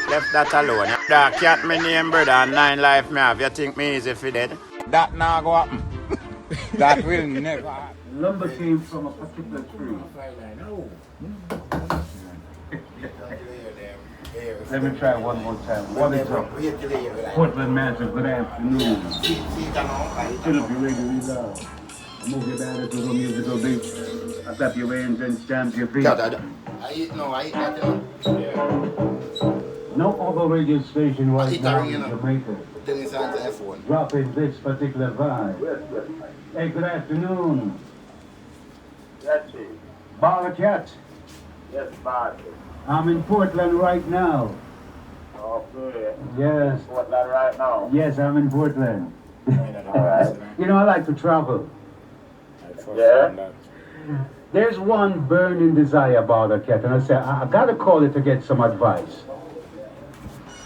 Left that alone. That cat me name, brother, and 9 life me have. You think me easy for dead? That now go happen. That will never happen. Lumber came from a particular tree. Let me try one more time. What is up? Portland Magic, good afternoon. Philip, you ready to read out? Move your body to the musical beat. I clap your hands and stamp your feet. I eat that. No other radio station right now in Jamaica Then it's on the phone. dropping this particular vibe. Hey, good afternoon. That's it. BawdaCat. Yes, Mark. I'm in Portland right now. Okay. Yes. Portland right now. Yes, I'm in Portland. Alright. You know, I like to travel. Yeah. There's one burning desire about a cat, and I said, I gotta call it to get some advice.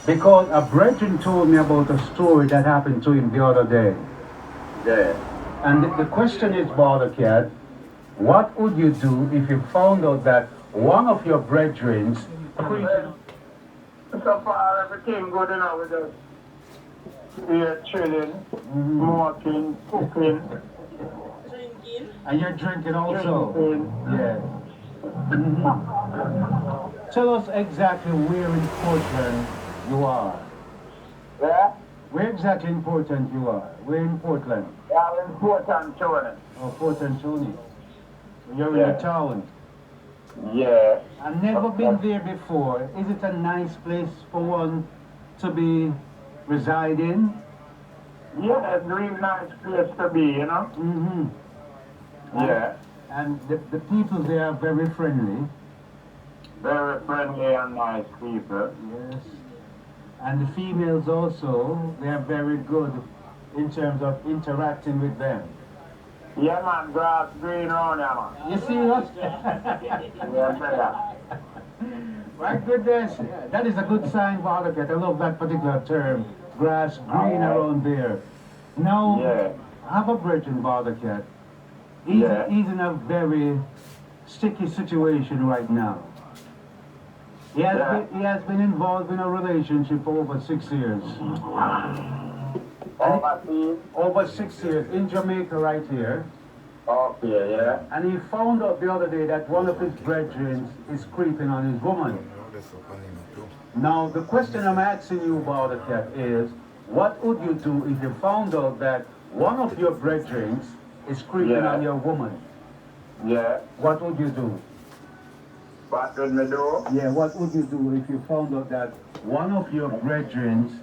Because a brethren told me about a story that happened to him the other day. Yeah. And the question is, BawdaCat, what would you do if you found out that one of your brethren... So far, everything good enough with us. We are chilling, smoking, cooking. And you're drinking also? Drinking. Yeah. Tell us exactly where in Portland you are. Yeah? Where exactly in Portland you are? Where in Portland? Yeah, in Port Antonio. Oh, Port Antonio. You're in Yeah. the town. Yeah. I've never been there before. Is it a nice place for one to be residing? Yeah, it's a really nice place to be, you know? Mm-hmm. Yeah. And the people there are very friendly. Very friendly and nice people. Yes. And the females also, they are very good in terms of interacting with them. Yeah, man, grass green around here, man. You see what? Yeah, yeah. My goodness, that is a good sign, BawdaCat. I love that particular term, grass green around there. Now, Yeah. I have a brethren, BawdaCat. He's in a very sticky situation right now. He has been involved in a relationship for over 6 years. Overseas? Over 6 years in Jamaica right here. Okay, yeah. And he found out the other day that one of his brethren is creeping on his woman. Now the question I'm asking you, BawdaCat, is what would you do if you found out that one of your brethren is creeping on your woman? Yeah. What would you do? What would me do? Yeah, what would you do if you found out that one of your brethren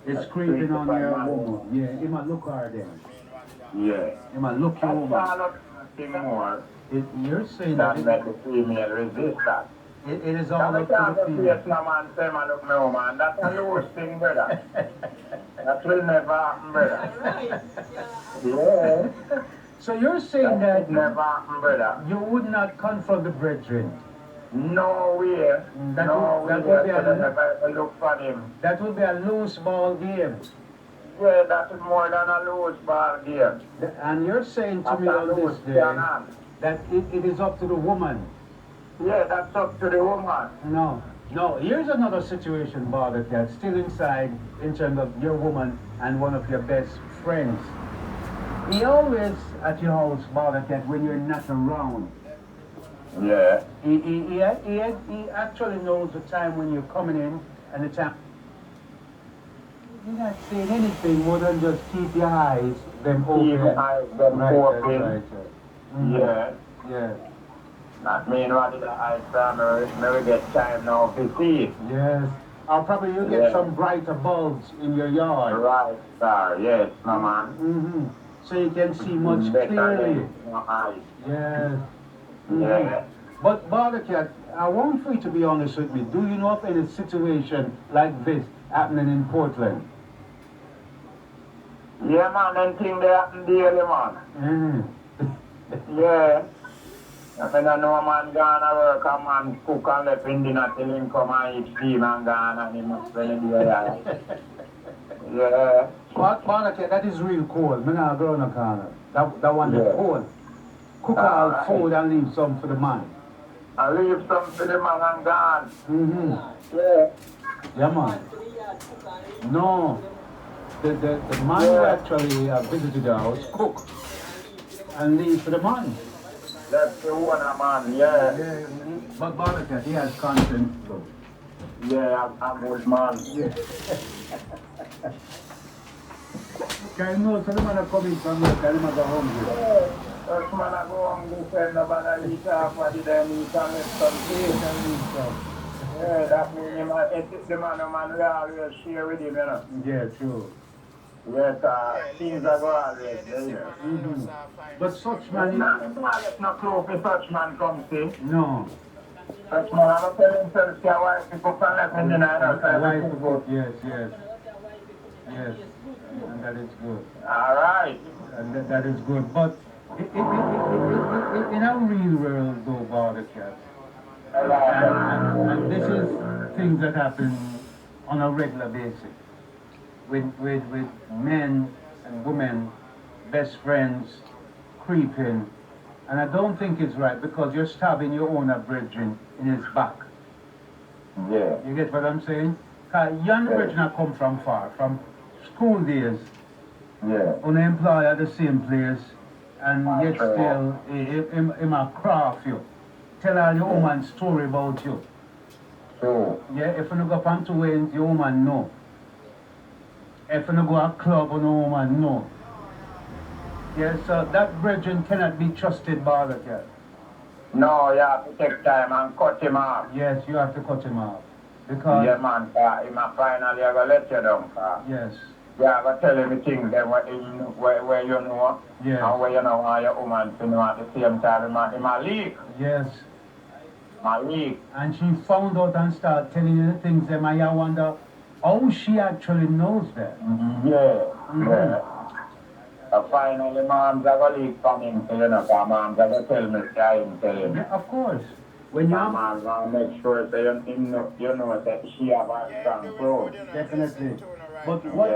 is creeping on your woman? Yeah, he might look hard then. Yeah. He might look your woman. That's nothing more You're saying than that make the female resist that. it is all That up to the female. face no man say man look no man. That's a loose thing, brother. That will never happen, brother. Yeah. So you're saying that never happen, brother. you would not confront the brethren? No way. That No would way. be I could never look for him. That would be a loose ball game. Yeah, that is more than a loose ball game. And you're saying to That's me a on this loose day game. that it is up to the woman. Yeah, that's up to the woman. No. Here's another situation, BawdaCat, still inside in terms of your woman and one of your best friends. He always at your house, BawdaCat, when you're not around. Yeah. He actually knows the time when you're coming in and the time. You're not saying anything more than just keep your eyes them open. Keep your eyes them open. Right. Yeah. Yeah. That mean what is the eyes family? Never get time now to see. Yes. Or probably you get some brighter bulbs in your yard. Right, sir. Yes, no man. Mm-hmm. So you can see much clearly. No eyes. Yes. Yeah. But BawdaCat, I want for you to be honest with me. Do you know of any situation like this happening in Portland? Yeah, man. Them things they happen daily, man. Mm. Yeah. I mean, I know a man gonna work, a man cook and left in dinner till him come and eat steam and gone and he must spend it there. Yeah. BawdaCat, that is real cold. Me not go in the corner. That one is cold. Cook all food and leave some for the man. I leave some for the man and gone. Mm-hmm. Yeah. Yeah, man. No. The man who actually visited the house, cook, and leave for the man. That's the one, man, yeah. Yeah, but BawdaCat, he has conscience, though. Yeah, I'm old man. Yeah. Can you know, so the man are coming from work, and the man go hungry. Yeah. That's man I go on this and nobody eat half what did I eat and let some tea. Yeah, that means the man we always share with him, you know. Yeah, true. Yes, things are going always there. But such man is... It's not true if such man comes see. No. Such man, I'm not telling himself, see why people can let him in and Yes, yes. Yes. And that is good. Alright. And that is good. But in a real world, though, BawdaCat, and this is things that happen on a regular basis with men and women, best friends, creeping, and I don't think it's right because you're stabbing your own brethren in his back. Yeah. You get what I'm saying? Because young brethren come from far, from school days. Yeah. Unemployed at the same place, and yet still him a craft you. Tell all your woman story about you. True. Yeah, if you go up on two ways, your woman know. If you go a club, your woman know. Yeah, so that brethren cannot be trusted, BawdaCat. No, you have to take time and cut him off. Yes, you have to cut him off. Because... Yeah, man, he might finally have to let you down. Yes. You have to tell him things that where you know, Yes. and where you know how your woman to know at the same time. He might leak. Yes. My leak. And she found out and started telling you the things that I wonder how she actually knows that. Yeah. Finally, mom's have a leak from him, so you know, because mom's have to tell me, try him, tell him. Yeah, of course. When you're... Mom's going to make sure that you know that she have a strong throat. Definitely. But what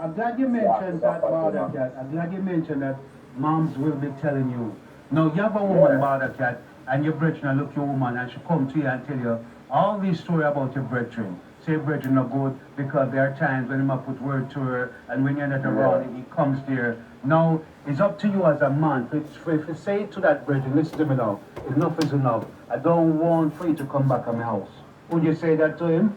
I'm glad you mentioned that, BawdaCat. I'm glad you mentioned that moms will be telling you. Now, you have a woman, BawdaCat, and your brethren look your woman, and she come to you and tell you all these stories about your brethren. Say brethren are good because there are times when you put word to her, and when you're not around, it comes there. Now, it's up to you as a man. If you say to that brethren, listen to me now, enough is enough. I don't want for you to come back to my house. Would you say that to him?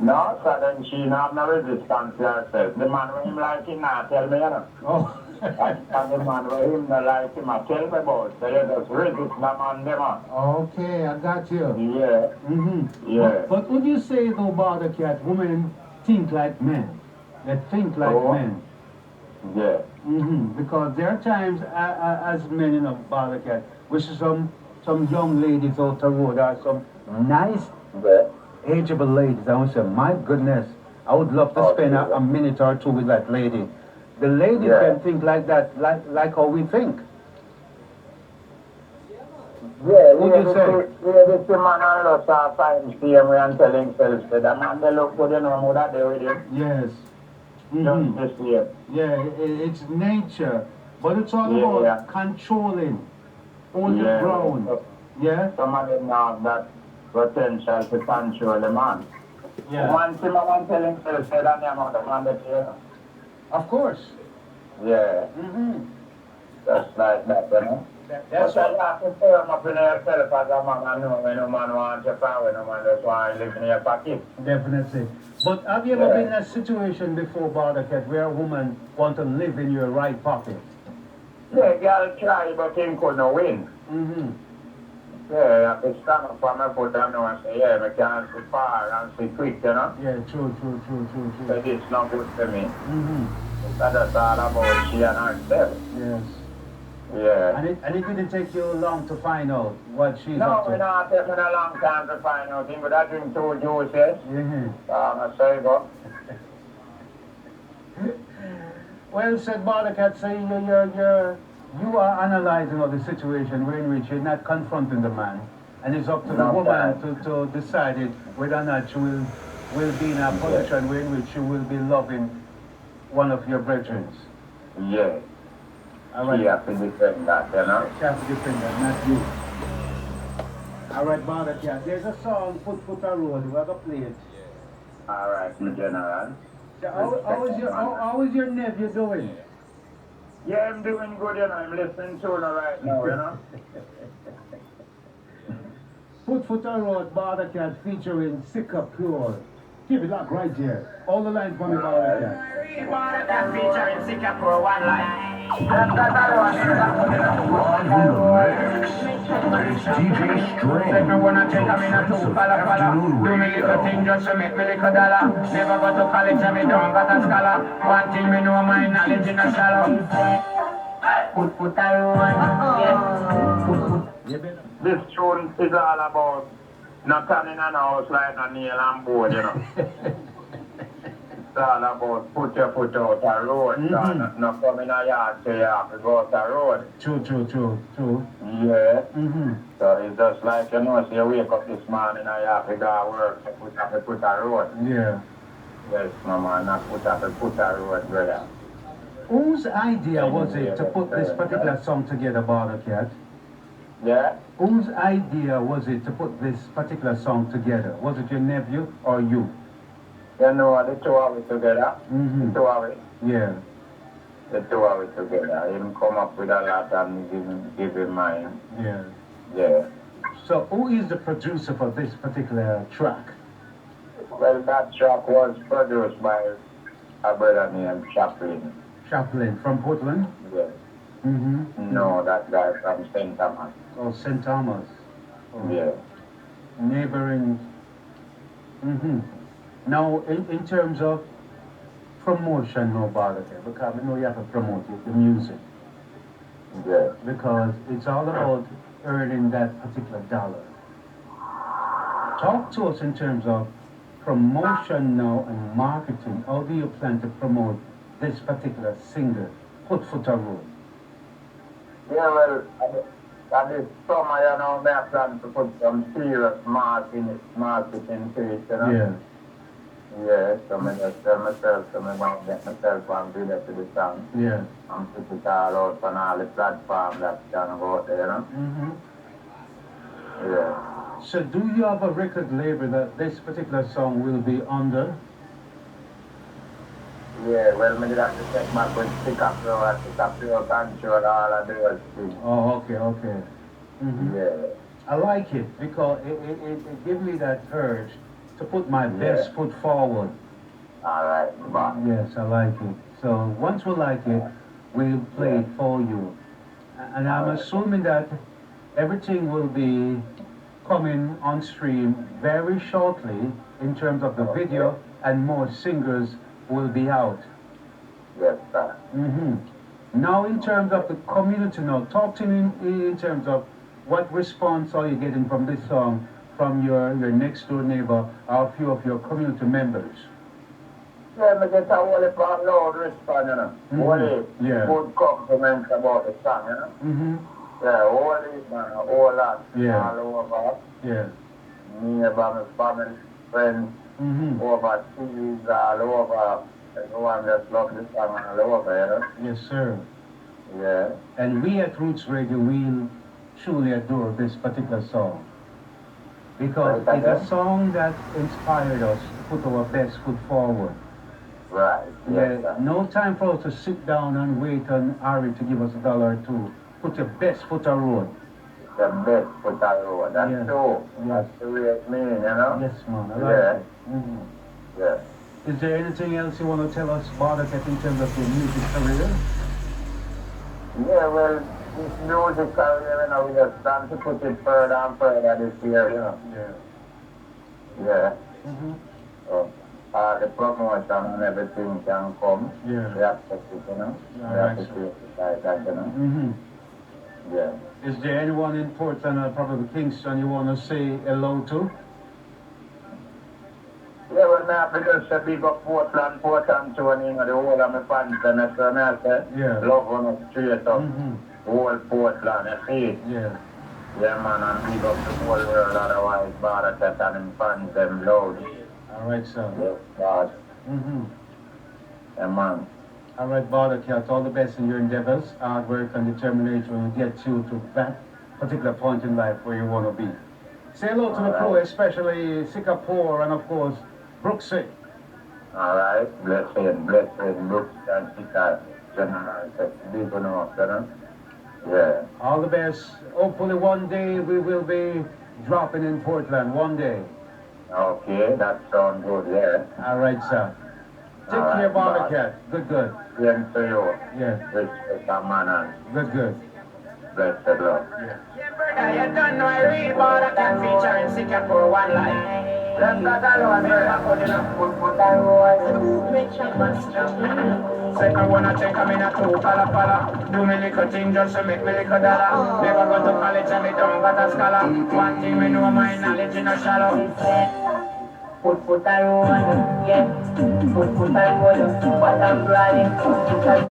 No, so then she not have no resistance to herself. The man with him like him not tell me, you know. Oh. And the man with him not like him, I tell me about. So you just resist the man, the man. Okay, I got you. Yeah. Yeah. But would you say, though, BawdaCat, women think like men? They think like men. Yeah. Because there are times, as men in a BawdaCat, we see some young ladies out the road, or some nice, ageable ladies, I would say, my goodness, I would love to spend a minute or two with that lady. The ladies can think like that, like how we think. Yeah, what do you say? This man and lots of fine see him and tell himself that the man they look good, you know, what that they with him. Yes. Just this year. Yeah, it's nature, but it's all about controlling, holding ground. Yeah? Some of them have that potential to control the man. Yeah. Once him and tell himself that I'm not the man that you. Of course. Yeah. Just like that, you know. That's but you have to firm up in yourself as a man and know when no man wants your power, when no man just want to live in your pocket. Definitely. But have you ever been in a situation before, BawdaCat, where a woman want to live in your right pocket? Yeah, girl try, but him couldn't win. Yeah, you have to stand up for my foot and know and say, yeah, I can't see far and see quick, you know? Yeah, true. So this is not good to me. That's all about she and herself. Yes. Yeah. And it didn't take you long to find out what she's up to? No, it not take me a long time to find out him, but I drink 2 juices. I say go. Well said, BawdaCat, say you are analyzing the situation in which you're not confronting the man, and it's up to the woman to decide whether or not she will be in a position in which she will be loving one of your brethren. Yeah. All right. She has to defend that, you know? She has to defend that, not you. All right, BawdaCat, there's a song, Foot a Road, we're going to play it. All right, my general. So how is your nephew doing? Yeah, I'm doing good, you know. I'm listening to you right now, you know. Foot on road, BawdaCat featuring Sickapure. Keep it locked right here. All the lines from the BawdaCat. BawdaCat featuring Sickapure, one line. It's DJ String. Let me wanna take a minute to Afternoon do me little thing just to make me little dollar. Never go to college and me don't got a scholar. One thing me know my knowledge in a shallow. Put a roll. This tune is all about not turning an house like a nail and board, you know. It's all about put your foot out the road, not come in a yard so you have to go out the road. True. Yeah. So it's just like, you know, so you wake up this morning and you have to go to work, so put a road. Yeah. Yes, mama, not put a road, brother. Whose idea was it to put this particular song together, BawdaCat? Yeah? Whose idea was it to put this particular song together? Was it your nephew or you? You know, the two of it together. The two of it. Yeah. The two of it together. Him come up with a lot and give him mine. Yeah. Yeah. So who is the producer for this particular track? Well, that track was produced by a brother named Chaplin. Chaplin from Portland? Yes. No, that guy from St. Thomas. Oh, St. Thomas. Oh. Yeah. Neighboring. Now, in terms of promotion, no BawdaCat, because we know you have to promote it, the music. Yeah. Because it's all about earning that particular dollar. Talk to us in terms of promotion now and marketing. How do you plan to promote this particular singer, Foot on Road? Yeah, well, at this summer, you know, I plan to put some serious marketing to it, you know. Yeah. Yeah, so I just tell myself, so I want to get myself on video to the song. Yeah. And put it all out on all the platforms that can go out there, you know. Yeah. So do you have a record label that this particular song will be under? Yeah, well, I did have to check back with sickapure control all of those things. Oh, okay. Yeah. I like it because it gives me that urge to put my best foot forward. All right, bye. Yes, I like it. So once we like it, we'll play it for you. And I'm assuming that everything will be coming on stream very shortly in terms of the video, and more singers will be out. Yes, sir. Now in terms of the community now, talk to me in terms of what response are you getting from this song from your next door neighbor or a few of your community members? Yeah, I get a whole heap of loud response, you know. Whole good compliments about the song, you know. Yeah, whole heap, man, a whole lot. All over. Yeah. Neighbor, my family, friends, overseas, all over. Everyone just love the song all over, you know. Yes, sir. Yeah. And we at Roots Radio, we truly adore this particular song. Because it's a song that inspired us to put our best foot forward. Right. Yes, Yeah, no time for us to sit down and wait on Ari to give us $1 or $2. Put your best foot on road. The best foot on road. That's true. That's the way it means, you know? Yes, man. I like it. Yeah. Is there anything else you want to tell us, BawdaCat, in terms of your music career? Yeah, well, this music career, you know, we just start to put it further and further this year, you know? Yeah. So, the promotion and everything can come. Yeah. We accept it, you know? We have to treat it like that, you know? Yeah. Is there anyone in Portland or probably Kingston you want to say hello to? Yeah, well, now, because I big up Portland, Tony, you know, the whole of my fans, and that's what I say. Love on us straight up. Whole Portland, you see? Yeah. Yeah, man, and big up the whole world, otherwise, BawdaCat and them fans, them loud. All right, sir. Yes, God. Yeah, man. All right, BawdaCat, all the best in your endeavors. Hard work and determination will get you to that particular point in life where you want to be. Say hello to the crew, especially Sickapure and, of course, Brooksy. Alright, blessing, Brooks and Sicka, General, big enough, you know? Yeah. All the best. Hopefully one day we will be dropping in Portland. One day. Okay, that sounds good, yeah. All right, sir. Take All care, right, BawdaCat. Good. Same to you. Yeah. Respect and manners. Good. Blessed love. Yeah. Yeah, brother, you don't know I read BawdaCat featuring Sickapure one line. Left that alone, me back on the put I roll. Make your monster. Second one I take a minute to pala. Do me little thing just to make me little dollar. Never go to college and me don't got a scholar. One thing me know my knowledge in a shallow. Put I roll, yeah. Put I roll, but I'm riding.